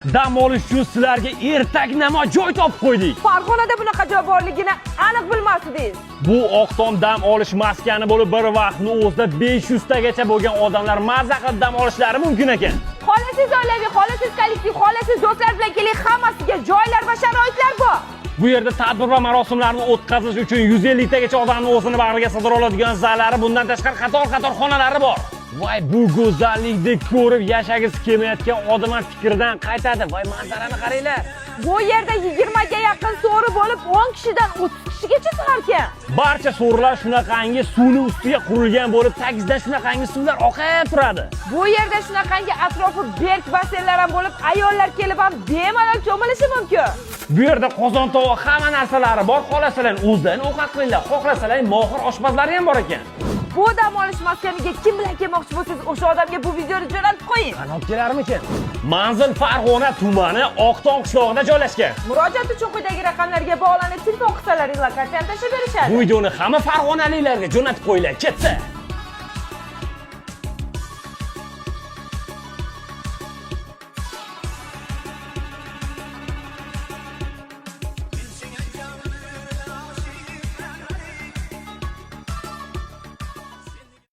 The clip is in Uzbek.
Dam olish uchun sizlarga ertak-namo joy topib qo'ydik. Farg'onada bunaqa joy borligini aniq bilmasdingiz. Bu Oqtom dam olish maskani bo'lib, bir vaqtning o'zida 500 tagacha bo'lgan odamlar mazza qilib dam olishlari mumkin ekan. Xolasiz oilaviy, xolasiz kollektiv, xolasiz do'stlar bilan keling, hammasiga joylar va sharoitlar bor. Bu yerda tadbir va marosimlarni o'tkazish uchun 150 tagacha odamning o'zini bag'riga sig'dira oladigan zallari, bundan tashqari qator xonalari bor. Voy, bu go'zallikni ko'rib yashagisi kelmayotgan odamlar fikridan qaytadi. Voy, manzarani qaranglar. Bu yerda 20 ga yaqin so'ri bo'lib, 10 kishidan 30 kishigacha sig'ar ekan. Barcha so'rilar shunaqangi suvning ustiga qurilgan bo'lib, tagidan shunaqangi suvlar oqib turadi. Bu yerda shunaqangi atrofi berk basseynlar ham bo'lib, ayollar kelib ham bemalol cho'milishi mumkin. Bu yerda qozon tovoq hamma narsalari bor. Xohlasalar o'zdan ovqat qilinglar, xohlasalar mohir oshpazlari ham bor ekan. Bu dam olish maskaniga kim bilan kelmoqchi bo'lsangiz, o'sha odamga bu videoni jo'natib qo'ying. Qanot kelarmikin? Manzil Farg'ona tumani Oqtom qishlog'ida joylashgan. Murojaat uchun quyidagi raqamlarga bog'lanib, telefon qisalaring lokatsiyani tashlab berishadi. Bu videoni hamma farg'onaliklarga jo'natib qo'yinglar, ketsa.